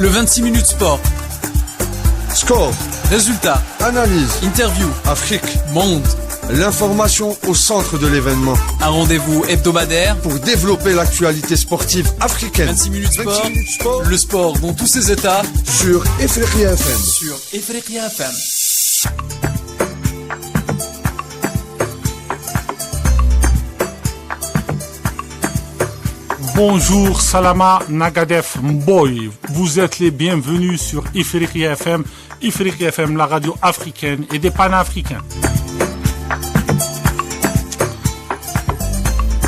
Le 26 minutes sport. Score, Résultats, analyse, interview, Afrique, monde. l'information au centre de l'événement. Un rendez-vous hebdomadaire. Pour développer l'actualité sportive africaine. 26 minutes sport. 26 minutes sport. Le sport dans tous ses états. Sur Ifriqiya FM. Sur Ifriqiya FM. Bonjour, Salama Nagadef Mboy. Vous êtes les bienvenus sur Ifriqiya FM. Ifriqiya FM, la radio africaine et des panafricains.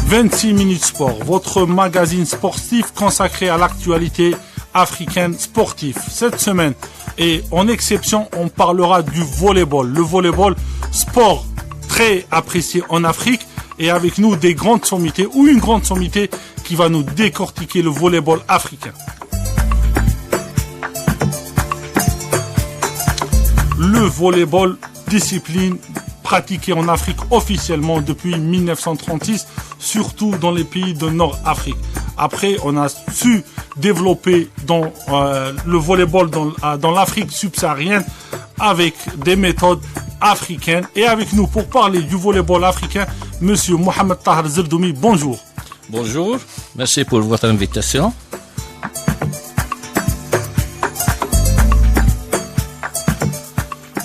26 minutes sport, votre magazine sportif consacré à l'actualité africaine sportive. Cette semaine, et en exception, on parlera du volleyball. Le volleyball, sport très apprécié en Afrique, et avec nous des grandes sommités ou une grande sommité qui va nous décortiquer le volleyball africain. Le volleyball, discipline pratiquée en Afrique officiellement depuis 1936, surtout dans les pays de Nord-Afrique. Après, on a su développer le volleyball dans l'Afrique subsaharienne avec des méthodes africaines. Et avec nous, pour parler du volleyball africain, Monsieur Mohamed Tahar Zerdoumi, bonjour. Bonjour, merci pour votre invitation.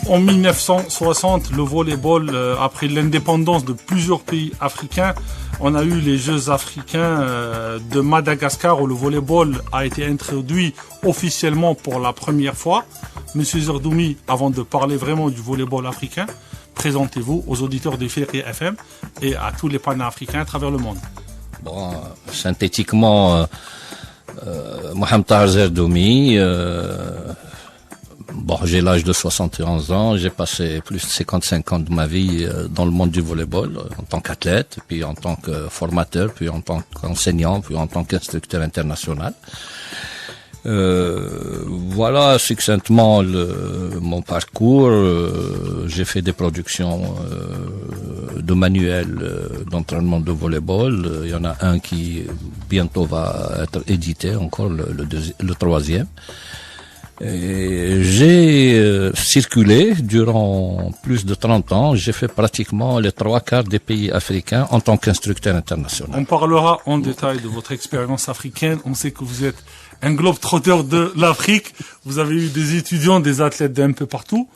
En 1960, le volleyball, après l'indépendance de plusieurs pays africains, on a eu les Jeux africains de Madagascar où le volleyball a été introduit officiellement pour la première fois. Monsieur Zerdoumi, avant de parler vraiment du volleyball africain, présentez-vous aux auditeurs de Ifriqiya FM et à tous les panafricains à travers le monde. Bon, synthétiquement, Mohamed Tahar Zerdoumi, j'ai l'âge de 71 ans, j'ai passé plus de 55 ans de ma vie dans le monde du volleyball, en tant qu'athlète, puis en tant que formateur, puis en tant qu'enseignant, puis en tant qu'instructeur international. Voilà succinctement mon parcours. J'ai fait des productions de manuels d'entraînement de volleyball. Il y en a un qui bientôt va être édité, encore le troisième. Et j'ai circulé durant plus de 30 ans. J'ai fait pratiquement les 3/4 des pays africains en tant qu'instructeur international. On parlera en détail de votre expérience africaine. On sait que vous êtes un globe-trotteur de l'Afrique. Vous avez eu des étudiants, des athlètes d'un peu partout.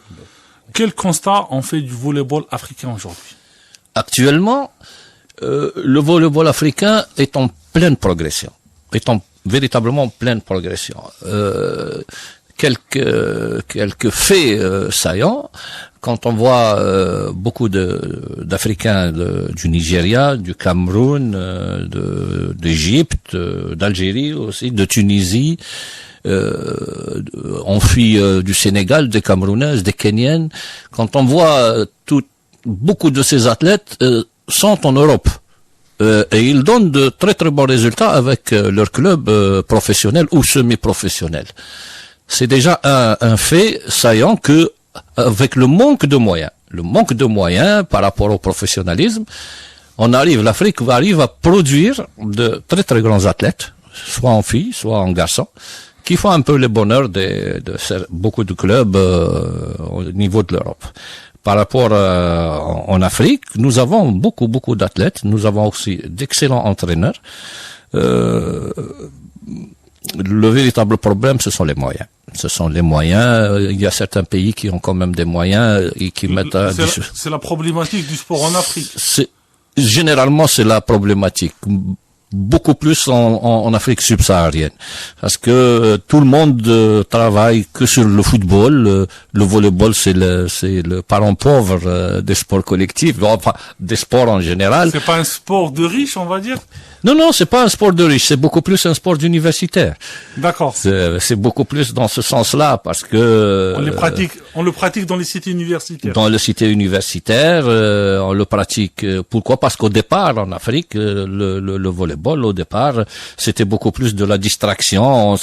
Quel constat on fait du volleyball africain aujourd'hui? Actuellement, le volleyball africain est en pleine progression. Véritablement en pleine progression. Quelques faits saillants. Quand on voit beaucoup d'Africains du Nigeria, du Cameroun, d'Égypte, d'Algérie aussi, de Tunisie, on fuit du Sénégal, des Camerounaises, des Kenyennes. Quand on voit beaucoup de ces athlètes sont en Europe. Et ils donnent de très très bons résultats avec leur club professionnel ou semi-professionnel. C'est déjà un fait saillant que, avec le manque de moyens par rapport au professionnalisme, l'Afrique arrive à produire de très très grands athlètes, soit en filles, soit en garçons, qui font un peu le bonheur de beaucoup de clubs au niveau de l'Europe. Par rapport en Afrique, nous avons beaucoup d'athlètes, nous avons aussi d'excellents entraîneurs. Le véritable problème, ce sont les moyens. Il y a certains pays qui ont quand même des moyens et qui mettent... C'est la problématique du sport en Afrique. Généralement, c'est la problématique. Beaucoup plus en Afrique subsaharienne, parce que tout le monde travaille que sur le football. Le volleyball, c'est le parent pauvre des sports collectifs, enfin des sports en général. C'est pas un sport de riches, on va dire. Non, c'est pas un sport de riche, c'est beaucoup plus un sport d'universitaire. D'accord. C'est beaucoup plus dans ce sens-là, parce que on le pratique dans les cités universitaires. Dans les cités universitaires, on le pratique. Pourquoi? Parce qu'au départ, en Afrique, le volleyball volleyball, au départ, c'était beaucoup plus de la distraction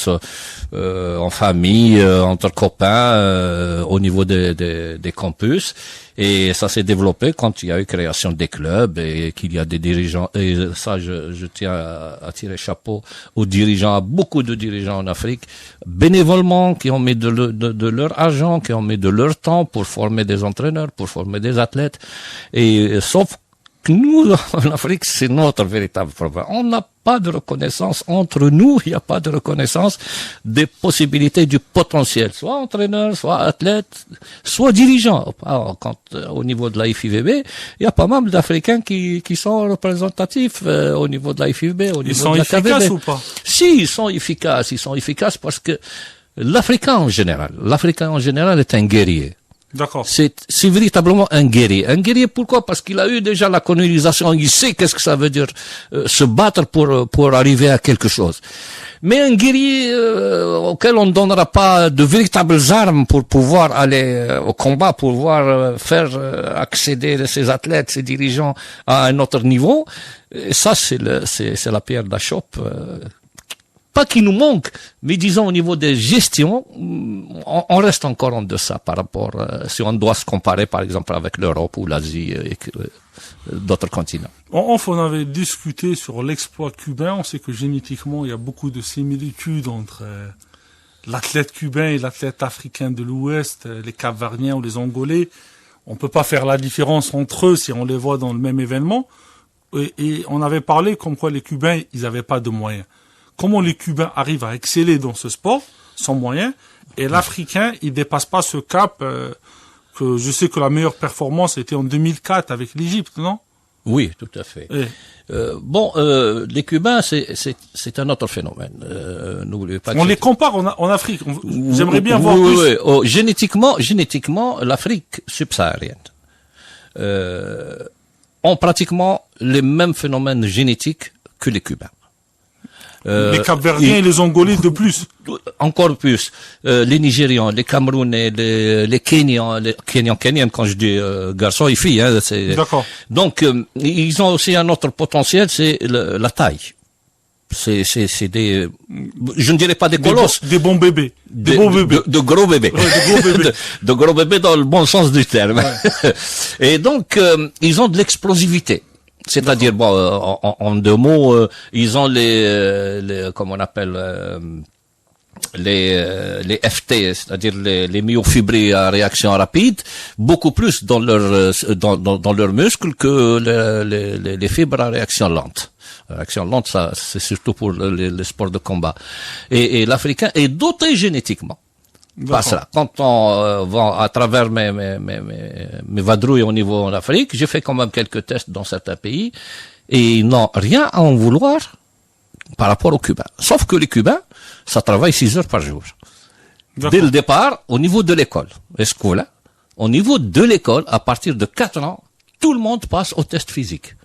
en famille, entre copains, au niveau des campus. Et ça s'est développé quand il y a eu création des clubs et qu'il y a des dirigeants. Et ça, je tiens à tirer chapeau aux dirigeants, à beaucoup de dirigeants en Afrique, bénévolement, qui ont mis de leur argent, qui ont mis de leur temps pour former des entraîneurs, pour former des athlètes. Et sauf que nous, en Afrique, c'est notre véritable problème. On n'a pas de reconnaissance entre nous, il n'y a pas de reconnaissance des possibilités, du potentiel, soit entraîneur, soit athlète, soit dirigeant. Alors, au niveau de la IFIVB, il y a pas mal d'Africains qui sont représentatifs au niveau de la IFIVB, au niveau de la KVB. Ils sont efficaces ou pas? Si, ils sont efficaces parce que l'Africain en général est un guerrier. D'accord. C'est véritablement un guerrier. Un guerrier, pourquoi? Parce qu'il a eu déjà la colonisation, il sait qu'est-ce que ça veut dire se battre pour arriver à quelque chose. Mais un guerrier auquel on ne donnera pas de véritables armes pour pouvoir aller au combat, pour pouvoir faire accéder ses athlètes, ses dirigeants à un autre niveau, et ça c'est la pierre d'achoppe. Pas qu'il nous manque, mais disons au niveau des gestions, on reste encore en deçà par rapport, si on doit se comparer par exemple avec l'Europe ou l'Asie et d'autres continents. On avait discuté sur l'exploit cubain. On sait que génétiquement, il y a beaucoup de similitudes entre l'athlète cubain et l'athlète africain de l'Ouest, les Cap-Verdiens ou les Angolais. On peut pas faire la différence entre eux si on les voit dans le même événement. Et on avait parlé comme quoi les Cubains, ils avaient pas de moyens. Comment les Cubains arrivent à exceller dans ce sport sans moyens, et l'Africain, il dépasse pas ce cap que je sais que la meilleure performance était en 2004 avec l'Égypte, non? Oui, tout à fait. Les Cubains, c'est un autre phénomène. N'oubliez pas. On les compare en Afrique. J'aimerais bien voir plus. Oui. Oh, génétiquement, l'Afrique subsaharienne ont pratiquement les mêmes phénomènes génétiques que les Cubains. Les Cap-Verdiens et les Angolais de plus. Encore plus. Les Nigérians, les Camerounais, les Kenyans, Kenyans quand je dis garçons et filles. Hein, D'accord. Donc, ils ont aussi un autre potentiel, c'est la taille. C'est des, je ne dirais pas des colosses. Des bons bébés. De gros bébés. Ouais, de gros bébés. de gros bébés dans le bon sens du terme. Ouais. Et donc, ils ont de l'explosivité. C'est-à-dire, en deux mots, ils ont comment on appelle, les FT, c'est-à-dire les myofibrés à réaction rapide, beaucoup plus dans leurs muscles que les fibres à réaction lente. Réaction lente, ça, c'est surtout pour les sports de combat. Et l'Africain est doté génétiquement. Pas cela. Quand on va à travers mes vadrouilles au niveau en Afrique, j'ai fait quand même quelques tests dans certains pays et ils n'ont rien à en vouloir par rapport aux Cubains. Sauf que les Cubains, ça travaille 6 heures par jour. Dès le départ, au niveau de l'école, au niveau de l'école, à partir de 4 ans, tout le monde passe au test physique.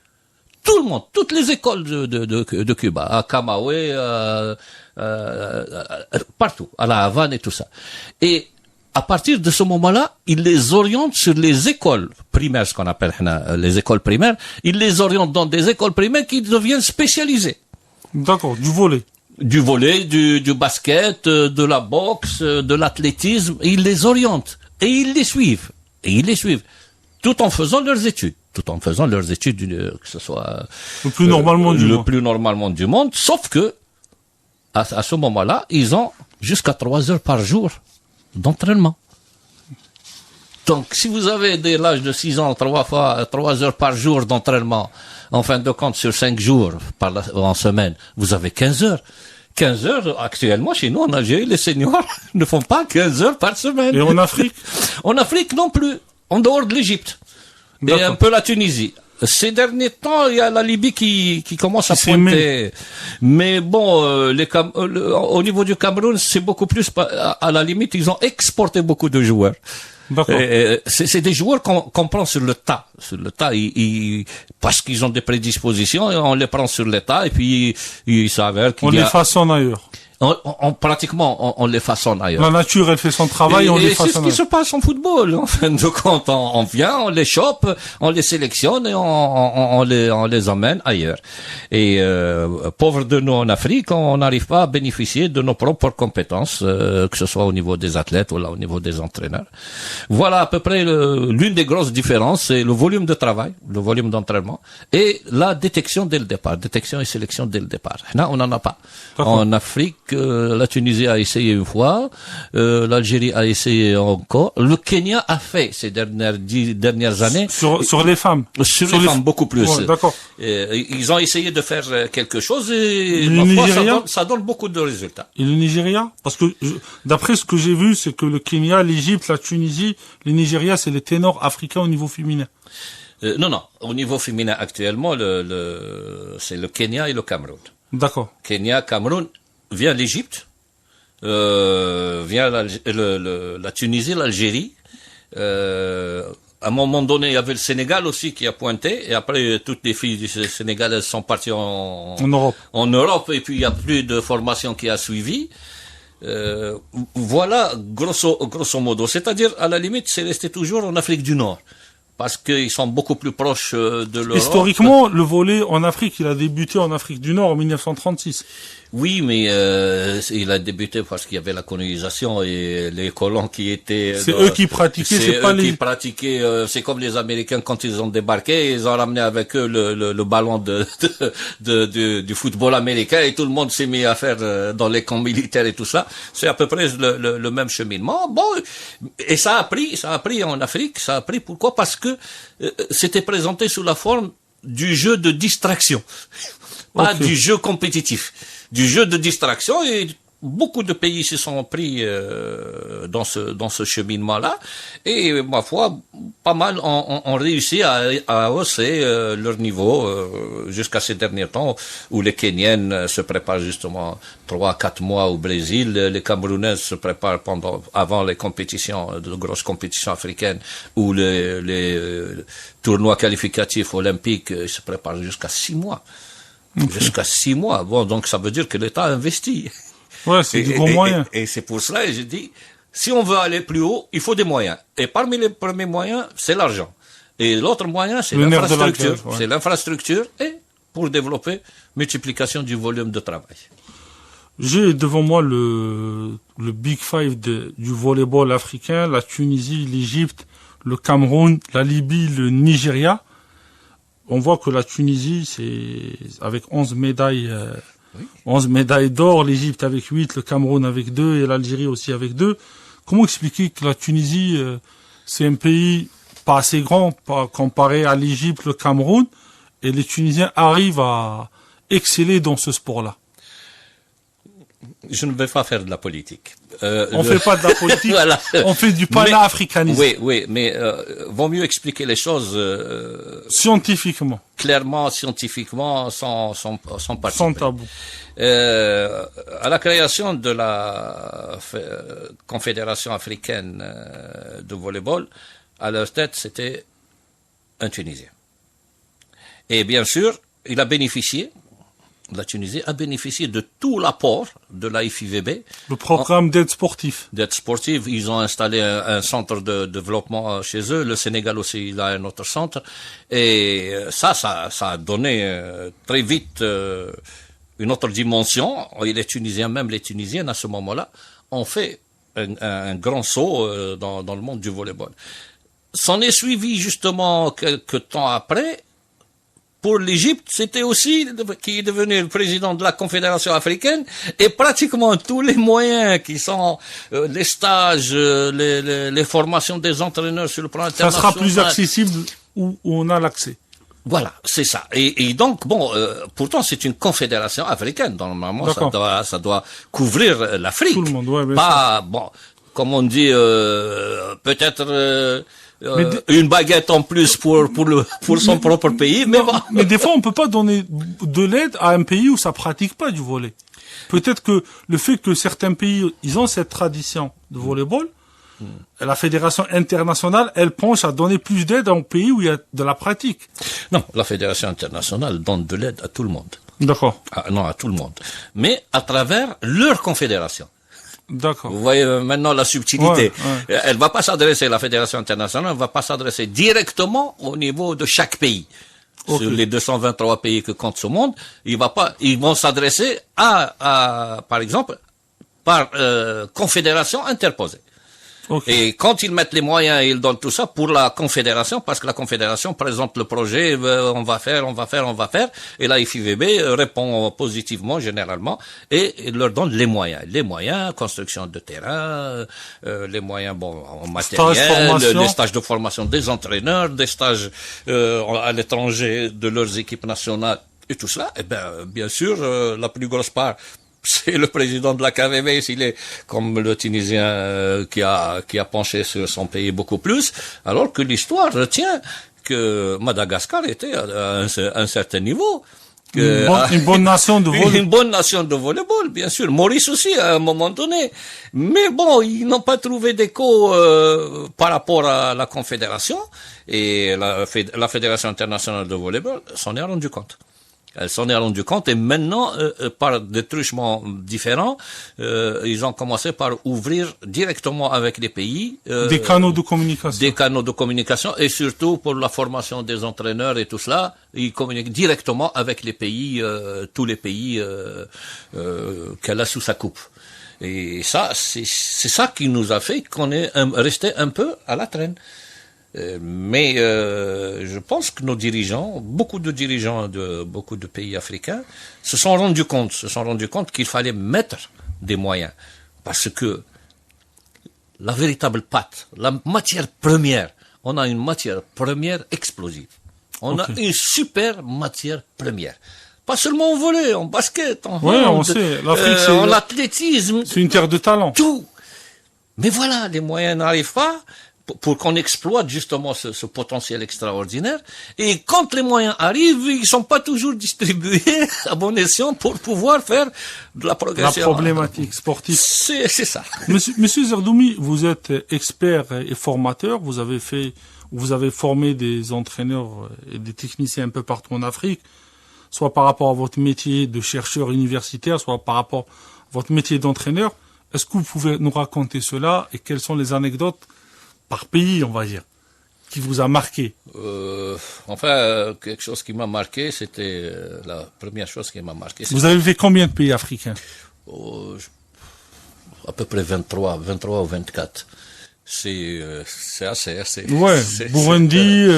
Tout le monde, toutes les écoles de Cuba, à Camagüey, partout, à la Havane et tout ça. Et à partir de ce moment-là, ils les orientent sur les écoles primaires, ce qu'on appelle les écoles primaires. Ils les orientent dans des écoles primaires qui deviennent spécialisées. D'accord, du volley. Du volley, du basket, de la boxe, de l'athlétisme. Ils les orientent et ils les suivent. Tout en faisant leurs études. Que ce soit le plus normalement du monde, sauf que à ce moment-là, ils ont jusqu'à 3 heures par jour d'entraînement. Donc, si vous avez dès l'âge de 6 ans 3 heures par jour d'entraînement, en fin de compte sur 5 jours en semaine, vous avez 15 heures. 15 heures, actuellement, chez nous, en Algérie, les seniors ne font pas 15 heures par semaine. Et en Afrique? En Afrique non plus, en dehors de l'Égypte. Et un peu la Tunisie. Ces derniers temps, il y a la Libye qui commence à pointer. Mais bon, au niveau du Cameroun, c'est beaucoup plus, à la limite, ils ont exporté beaucoup de joueurs. C'est des joueurs qu'on prend sur le tas. Parce qu'ils ont des prédispositions, on les prend sur le tas, et puis il s'avère qu'il on les façonne ailleurs. Pratiquement, on les façonne ailleurs. La nature, elle fait son travail, on les Et c'est ce façonne. qui se passe en football. En fin de compte, on vient, on les chope, on les sélectionne et on les emmène ailleurs. Et pauvre de nous en Afrique, on n'arrive pas à bénéficier de nos propres compétences, que ce soit au niveau des athlètes ou là au niveau des entraîneurs. Voilà à peu près l'une des grosses différences, c'est le volume de travail, le volume d'entraînement et la détection dès le départ, détection et sélection dès le départ. Là, on n'en a pas. En Afrique, la Tunisie a essayé une fois, l'Algérie a essayé encore, le Kenya a fait ces dernières années. Sur les femmes. Sur les femmes, beaucoup plus. Ouais, d'accord. Ils ont essayé de faire quelque chose et Le Nigeria, ça donne beaucoup de résultats. Et le Nigeria? Parce que, d'après ce que j'ai vu, c'est que le Kenya, l'Égypte, la Tunisie, le Nigeria, c'est les ténors africains au niveau féminin. Non. Au niveau féminin, actuellement, c'est le Kenya et le Cameroun. D'accord. Kenya, Cameroun, vient l'Égypte, vient la Tunisie, l'Algérie. À un moment donné, il y avait le Sénégal aussi qui a pointé, et après toutes les filles du Sénégal elles sont parties en Europe, et puis il y a plus de formation qui a suivi. Voilà, grosso modo. C'est-à-dire, à la limite, c'est resté toujours en Afrique du Nord. Parce qu'ils sont beaucoup plus proches de l'Europe. Historiquement, le volley en Afrique, il a débuté en Afrique du Nord en 1936. Oui, mais il a débuté parce qu'il y avait la colonisation et les colons qui étaient... C'est eux qui pratiquaient, c'est pas les... qui pratiquaient, c'est comme les Américains quand ils ont débarqué, ils ont ramené avec eux le ballon du football américain et tout le monde s'est mis à faire dans les camps militaires et tout ça. C'est à peu près le même cheminement. Bon, et ça a pris en Afrique, ça a pris pourquoi? Parce que c'était présenté sous la forme du jeu de distraction, pas du jeu compétitif. Du jeu de distraction, et beaucoup de pays se sont pris dans ce cheminement-là, et ma foi, pas mal ont réussi à hausser leur niveau jusqu'à ces derniers temps, où les Kenyennes se préparent justement 3-4 mois au Brésil, les Camerounaises se préparent avant les compétitions, de grosses compétitions africaines, ou les tournois qualificatifs olympiques se préparent jusqu'à 6 mois. Jusqu'à 6 mois. Bon, donc ça veut dire que l'État investit. Ouais, c'est du gros moyen. Et c'est pour cela que j'ai dit, si on veut aller plus haut, il faut des moyens. Et parmi les premiers moyens, c'est l'argent. Et l'autre moyen, c'est l'infrastructure. C'est l'infrastructure et pour développer multiplication du volume de travail. J'ai devant moi le Big Five du volleyball africain, la Tunisie, l'Égypte, le Cameroun, la Libye, le Nigeria. On voit que la Tunisie, c'est avec 11 médailles, 11 médailles d'or, l'Égypte avec 8, le Cameroun avec 2 et l'Algérie aussi avec 2. Comment expliquer que la Tunisie, c'est un pays pas assez grand comparé à l'Égypte, le Cameroun, et les Tunisiens arrivent à exceller dans ce sport-là? Je ne vais pas faire de la politique. On fait pas de la politique, voilà. On fait du panafricanisme. Oui, mais vaut mieux expliquer les choses scientifiquement, clairement, scientifiquement, sans participer. Sans tabou. À la création de la Confédération africaine de volleyball, à leur tête, c'était un Tunisien. Et bien sûr, il a bénéficié. La Tunisie a bénéficié de tout l'apport de la FIVB. Le programme d'aide sportive. D'aide sportive. Ils ont installé un centre de développement chez eux. Le Sénégal aussi, il a un autre centre. Et ça a donné très vite une autre dimension. Et les Tunisiens, même les Tunisiennes à ce moment-là, ont fait un grand saut dans le monde du volleyball. S'en est suivi justement quelques temps après. Pour l'Égypte, c'était aussi qui est devenu le président de la Confédération africaine, et pratiquement tous les moyens qui sont les stages, les formations des entraîneurs sur le plan international. Ça sera plus accessible où on a l'accès. Voilà, c'est ça. Et donc, bon, pourtant c'est une confédération africaine. Normalement, ça doit couvrir l'Afrique. Tout le monde, ouais, pas, bon, comme on dit, peut-être. Une baguette en plus pour son propre pays, mais bon. Mais des fois, on peut pas donner de l'aide à un pays où ça pratique pas du volley. Peut-être que le fait que certains pays, ils ont cette tradition de volleyball, la fédération internationale, elle penche à donner plus d'aide aux pays où il y a de la pratique. Non, la Fédération internationale donne de l'aide à tout le monde. D'accord. Non, à tout le monde. Mais à travers leur confédération. D'accord. Vous voyez maintenant la subtilité. Ouais. Elle va pas s'adresser, la Fédération internationale, elle va pas s'adresser directement au niveau de chaque pays. Okay. Sur les 223 pays que compte ce monde, ils vont s'adresser par exemple, par confédération interposée. Okay. Et quand ils mettent les moyens, ils donnent tout ça pour la confédération, parce que la confédération présente le projet, on va faire, et la FIVB répond positivement généralement et leur donne les moyens, construction de terrain, les moyens en matériel, les stages de formation des entraîneurs, des stages à l'étranger de leurs équipes nationales et tout cela. Et bien sûr, la plus grosse part, c'est le président de la KVB, s'il est comme le Tunisien qui a penché sur son pays beaucoup plus, alors que l'histoire retient que Madagascar était à un certain niveau. Une bonne nation de volleyball. Une bonne nation de volleyball, bien sûr. Maurice aussi, à un moment donné. Mais bon, ils n'ont pas trouvé d'écho par rapport à la Confédération. Et la Fédération internationale de volleyball s'en est rendu compte. Elle s'en est rendu compte et maintenant, par des truchements différents, ils ont commencé par ouvrir directement avec les pays des canaux de communication. Des canaux de communication et surtout pour la formation des entraîneurs et tout cela, ils communiquent directement avec les pays, tous les pays qu'elle a sous sa coupe. Et ça, c'est ça qui nous a fait qu'on est resté un peu à la traîne. Mais je pense que nos dirigeants, beaucoup de dirigeants de beaucoup de pays africains, se sont rendus compte qu'il fallait mettre des moyens, parce que la véritable pâte, la matière première, on a une matière première explosive. On a une super matière première. Pas seulement en volley, en basket, en on sait. L'Afrique, c'est en athlétisme. C'est une terre de talent. Tout. Mais voilà, les moyens n'arrivent pas pour qu'on exploite justement ce potentiel extraordinaire. Et quand les moyens arrivent, ils sont pas toujours distribués à bon escient pour pouvoir faire de la progression. La problématique sportive. C'est ça. Monsieur Zerdoumi, vous êtes expert et formateur. Vous avez formé des entraîneurs et des techniciens un peu partout en Afrique, soit par rapport à votre métier de chercheur universitaire, soit par rapport à votre métier d'entraîneur. Est-ce que vous pouvez nous raconter cela et quelles sont les anecdotes par pays, on va dire, qui vous a marqué? Quelque chose qui m'a marqué, c'était la première chose qui m'a marqué. Vous avez fait combien de pays africains? À peu près 23 ou 24. C'est assez. Ouais, Burundi,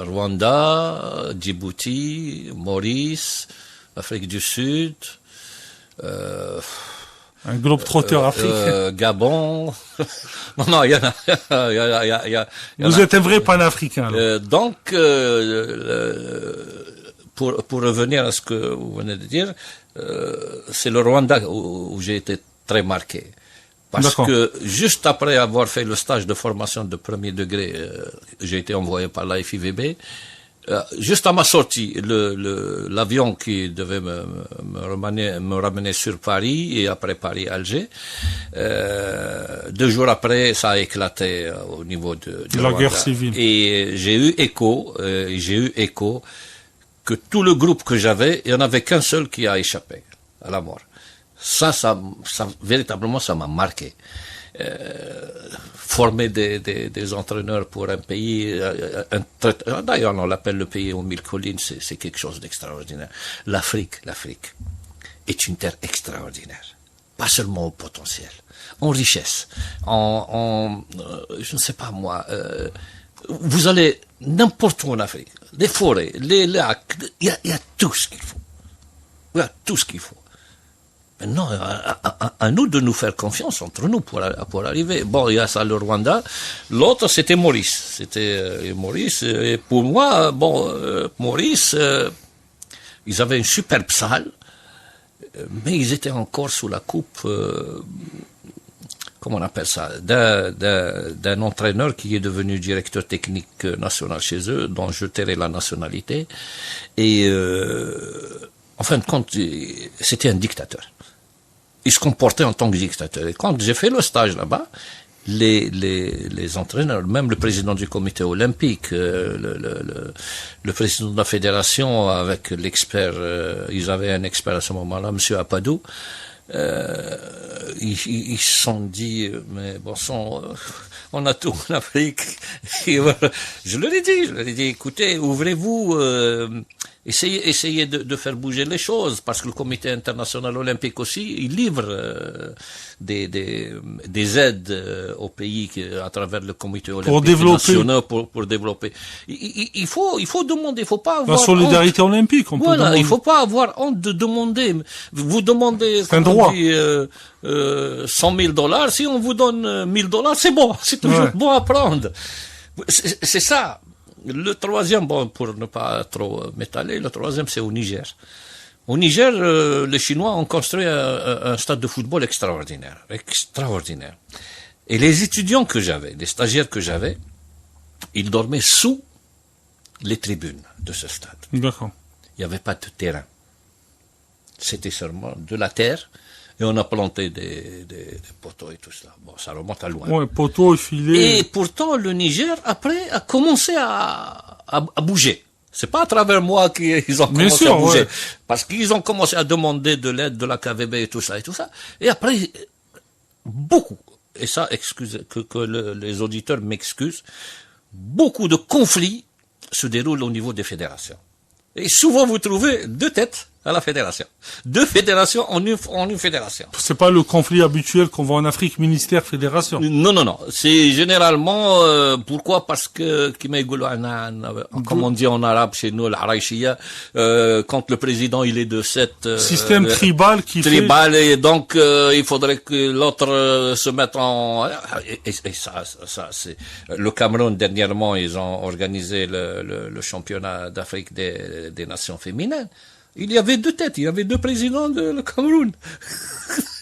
Rwanda, Djibouti, Maurice, Afrique du Sud, un globe-trotteur africain. Gabon. Non, il y a. Vous êtes un vrai panafricain. Donc, pour revenir à ce que vous venez de dire, c'est le Rwanda où j'ai été très marqué. Parce que juste après avoir fait le stage de formation de premier degré, j'ai été envoyé par la FIVB. Juste à ma sortie, l'avion qui devait me ramener sur Paris et après Paris-Alger, 2 jours après, ça a éclaté au niveau de la guerre civile. Et j'ai eu écho que tout le groupe que j'avais, il n'y en avait qu'un seul qui a échappé à la mort. Ça véritablement, ça m'a marqué. Former des entraîneurs pour un pays, d'ailleurs on l'appelle le pays aux 1000 collines, c'est quelque chose d'extraordinaire. L'Afrique est une terre extraordinaire, pas seulement au potentiel, en richesse, je ne sais pas moi, vous allez n'importe où en Afrique, les forêts, les lacs, il y a tout ce qu'il faut. Il y a tout ce qu'il faut. Maintenant, à nous de nous faire confiance entre nous pour arriver. Bon, il y a ça le Rwanda. L'autre, c'était Maurice. Et pour moi, Maurice, ils avaient une superbe salle, mais ils étaient encore sous la coupe, comment on appelle ça, d'un entraîneur qui est devenu directeur technique national chez eux, dont je tairai la nationalité. Et, en fin de compte, c'était un dictateur. il se comportait en tant que dictateur. Et quand j'ai fait le stage là-bas, les entraîneurs, même le président du comité olympique, le président de la fédération avec l'expert, ils avaient un expert à ce moment-là, monsieur Apadou, ils se sont dit, mais bon sang, on a tout en Afrique. Et voilà. Je leur ai dit, écoutez, ouvrez-vous, essayez de faire bouger les choses, parce que le comité international olympique aussi, il livre des aides aux pays à travers le comité olympique national pour développer. Il faut demander, il faut pas avoir la solidarité honte. olympique, on peut Voilà, demander. il faut pas avoir honte de demander. Vous demandez, c'est un droit. dit, $100 000, si on vous donne $1,000, c'est bon, c'est toujours bon à prendre. C'est ça. Le troisième, bon, pour ne pas trop m'étaler, le troisième, c'est au Niger. Au Niger, les Chinois ont construit un stade de football extraordinaire. Et les étudiants que j'avais, les stagiaires que j'avais, ils dormaient sous les tribunes de ce stade. D'accord. Il n'y avait pas de terrain. C'était seulement de la terre, et on a planté des poteaux et tout cela. Bon, ça remonte à loin. Ouais, poteaux et filets. Et pourtant, le Niger, après, a commencé à bouger. C'est pas à travers moi qu'ils ont commencé à bouger. Ouais. Parce qu'ils ont commencé à demander de l'aide de la KVB et tout ça et tout ça. Et après, beaucoup, et ça, excusez, que les auditeurs m'excusent, beaucoup de conflits se déroulent au niveau des fédérations. Et souvent, vous trouvez deux têtes à la fédération. Deux fédérations en une fédération. C'est pas le conflit habituel qu'on voit en Afrique, ministère, fédération. Non. C'est généralement, pourquoi? Parce que, comme on dit en arabe chez nous, l'araïchia, quand le président, il est de cette, système tribal tribal, et donc, il faudrait que l'autre se mette en, et ça, c'est, le Cameroun, dernièrement, ils ont organisé le championnat d'Afrique des nations féminines. Il y avait deux têtes, il y avait deux présidents de le Cameroun.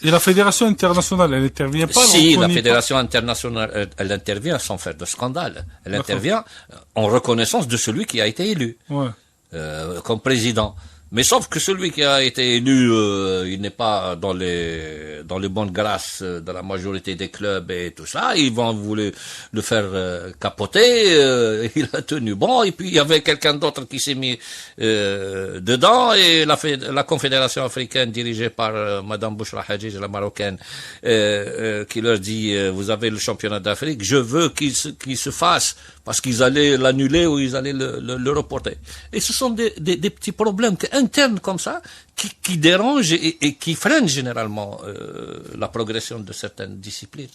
Et la fédération internationale, elle intervient pas? Si, la fédération internationale, elle intervient sans faire de scandale. Elle intervient en reconnaissance de celui qui a été élu comme président. Mais sauf que celui qui a été élu, il n'est pas dans les bonnes grâces de la majorité des clubs et tout ça. Ils vont vouloir le faire capoter. Il a tenu bon. Et puis il y avait quelqu'un d'autre qui s'est mis dedans. Et la Confédération africaine dirigée par Madame Bouchra Hadjij, la marocaine, qui leur dit vous avez le championnat d'Afrique. Je veux qu'il se fasse, parce qu'ils allaient l'annuler ou ils allaient le reporter. Et ce sont des petits problèmes internes comme ça qui dérangent et qui freinent généralement la progression de certaines disciplines.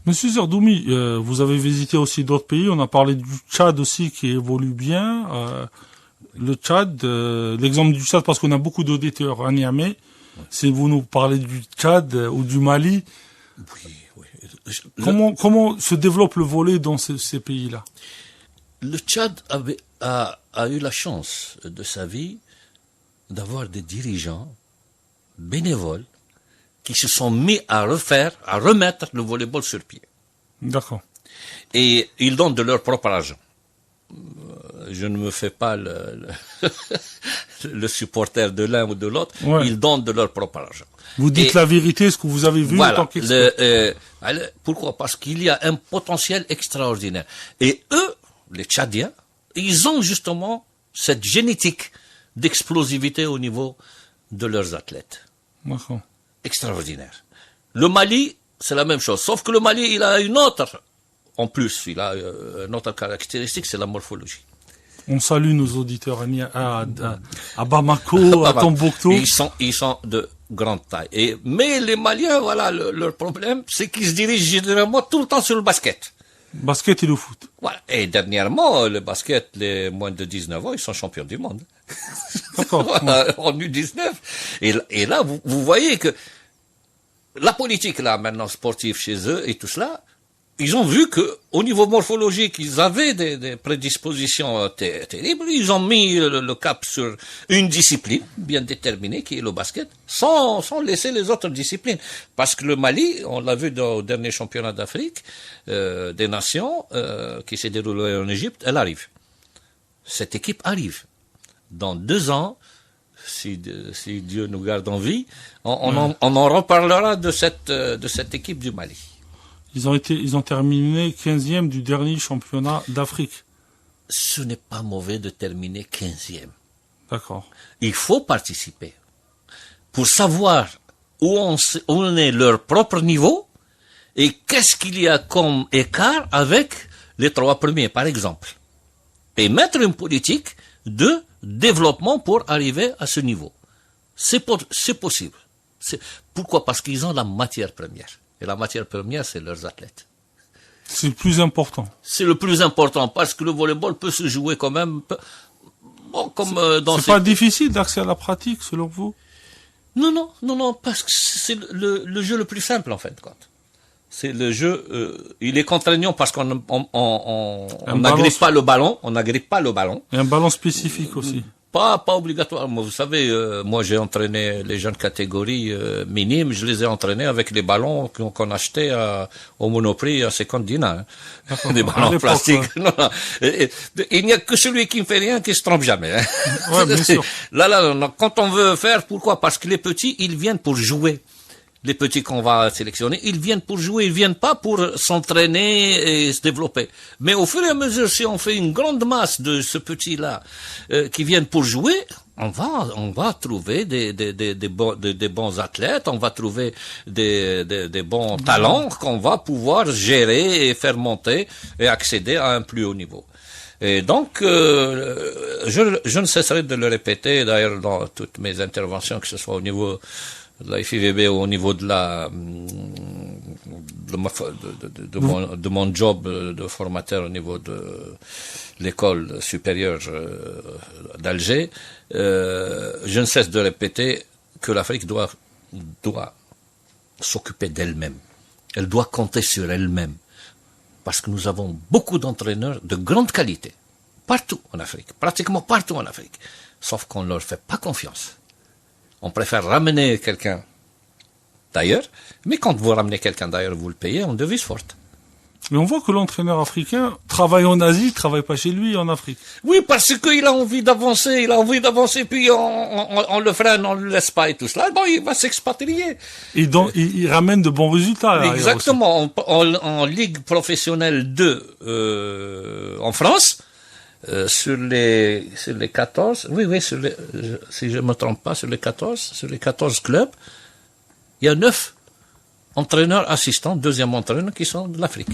Monsieur Zerdoumi, vous avez visité aussi d'autres pays. On a parlé du Tchad aussi qui évolue bien. Le Tchad, l'exemple du Tchad, parce qu'on a beaucoup d'auditeurs à Niamey. Si vous nous parlez du Tchad ou du Mali, comment se développe le volley dans ces pays-là? Le Tchad a eu la chance de sa vie d'avoir des dirigeants bénévoles qui se sont mis à remettre le volleyball sur pied. D'accord. Et ils donnent de leur propre argent. Je ne me fais pas le supporter de l'un ou de l'autre. Ouais. Ils donnent de leur propre argent. Vous dites la vérité, ce que vous avez vu en tant qu'expert. Pourquoi? Parce qu'il y a un potentiel extraordinaire. Et eux, les Tchadiens, ils ont justement cette génétique d'explosivité au niveau de leurs athlètes. D'accord. Extraordinaire. Le Mali, c'est la même chose. Sauf que le Mali, il a une autre, en plus, il a une autre caractéristique, c'est la morphologie. On salue nos auditeurs à Bamako, à Tombouctou. Ils sont de grande taille. Mais les Maliens, voilà, leur problème, c'est qu'ils se dirigent généralement tout le temps sur le basket. Basket et le foot. Voilà. Et dernièrement, le basket, les moins de 19 ans, ils sont champions du monde. D'accord. En U19. Et là, vous voyez que la politique, là, maintenant, sportive chez eux et tout cela, ils ont vu que, au niveau morphologique, ils avaient des prédispositions terribles. Ils ont mis le cap sur une discipline bien déterminée, qui est le basket, sans laisser les autres disciplines. Parce que le Mali, on l'a vu au dernier championnat d'Afrique, des nations, qui s'est déroulé en Égypte, elle arrive. Cette équipe arrive. Dans 2 ans, si Dieu nous garde en vie, on en reparlera de cette équipe du Mali. Ils ont terminé 15e du dernier championnat d'Afrique. Ce n'est pas mauvais de terminer 15e. D'accord. Il faut participer pour savoir où on est leur propre niveau et qu'est-ce qu'il y a comme écart avec les 3 premiers, par exemple. Et mettre une politique de développement pour arriver à ce niveau. C'est possible. Pourquoi? Parce qu'ils ont la matière première. Et la matière première, c'est leurs athlètes. C'est le plus important. C'est le plus important parce que le volleyball peut se jouer quand même. Comme dans. C'est pas difficile d'accès à la pratique, selon vous? Non, parce que c'est le jeu le plus simple en fin de compte. C'est le jeu. Il est contraignant parce qu'on n'agrippe pas le ballon. On n'agrippe pas le ballon. Et un ballon spécifique aussi. Pas obligatoirement. Vous savez, moi j'ai entraîné les jeunes catégories minimes. Je les ai entraînés avec les ballons qu'on achetait au Monoprix à 50 dinars. Hein. Des ballons en plastique. Non. Il n'y a que celui qui ne fait rien qui se trompe jamais. Hein. Ouais, bien sûr. Là, quand on veut faire, pourquoi? Parce que les petits, ils viennent pour jouer. Les petits qu'on va sélectionner, ils viennent pour jouer, ils viennent pas pour s'entraîner et se développer. Mais au fur et à mesure, si on fait une grande masse de ce petit-là qui viennent pour jouer, on va trouver des bons athlètes, on va trouver des bons talents qu'on va pouvoir gérer et faire monter et accéder à un plus haut niveau. Et donc, je ne cesserai de le répéter, d'ailleurs, dans toutes mes interventions, que ce soit au niveau de la FIVB ou au niveau de mon job de formateur au niveau de l'école supérieure d'Alger, je ne cesse de répéter que l'Afrique doit s'occuper d'elle-même. Elle doit compter sur elle-même. Parce que nous avons beaucoup d'entraîneurs de grande qualité. Partout en Afrique. Pratiquement partout en Afrique. Sauf qu'on ne leur fait pas confiance. On préfère ramener quelqu'un d'ailleurs, mais quand vous ramenez quelqu'un d'ailleurs, vous le payez en devise forte. Mais on voit que l'entraîneur africain travaille en Asie, il travaille pas chez lui en Afrique. Oui, parce qu'il a envie d'avancer, puis on le freine, on le laisse pas et tout cela. Bon, il va s'expatrier. Et donc, il ramène de bons résultats. Exactement. En Ligue professionnelle 2 en France, sur les 14, si je me trompe pas, sur les 14 clubs, il y a 9 entraîneurs assistants, deuxième entraîneur, qui sont de l'Afrique.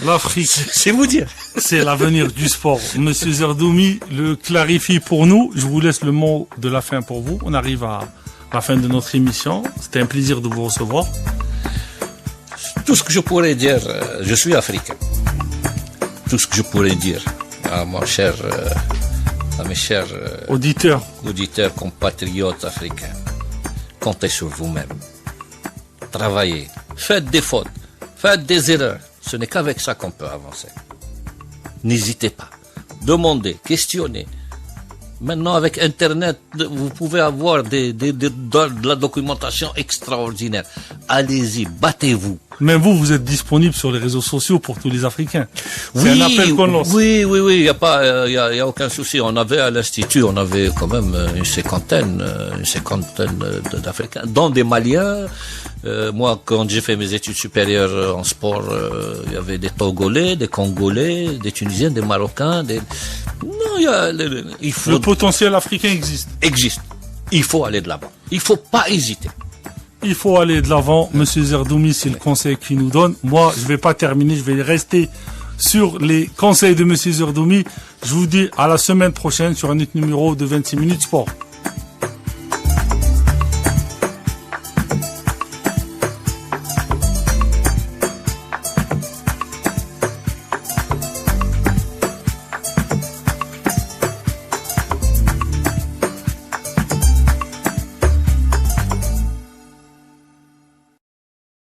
L'Afrique. C'est vous dire. C'est l'avenir du sport. Monsieur Zerdoumi le clarifie pour nous. Je vous laisse le mot de la fin pour vous. On arrive à la fin de notre émission. C'était un plaisir de vous recevoir. Tout ce que je pourrais dire, je suis africain. Tout ce que je pourrais dire à mes chers auditeurs, compatriotes africains, comptez sur vous-même. Travaillez, faites des fautes, faites des erreurs. Ce n'est qu'avec ça qu'on peut avancer. N'hésitez pas. Demandez, questionnez. Maintenant, avec Internet, vous pouvez avoir de la documentation extraordinaire. Allez-y, battez-vous. Mais vous êtes disponible sur les réseaux sociaux pour tous les Africains. C'est un appel qu'on lance. Oui, il y a aucun souci. On avait à l'Institut, quand même une cinquantaine d'Africains, dont des Maliens. Moi, quand j'ai fait mes études supérieures en sport, il y avait des Togolais, des Congolais, des Tunisiens, des Marocains, Le potentiel africain existe. Il faut aller de l'avant. Il faut pas hésiter. Il faut aller de l'avant. Monsieur Zerdoumi, c'est le conseil qu'il nous donne. Moi, je vais pas terminer. Je vais rester sur les conseils de Monsieur Zerdoumi. Je vous dis à la semaine prochaine sur un autre numéro de 26 minutes sport.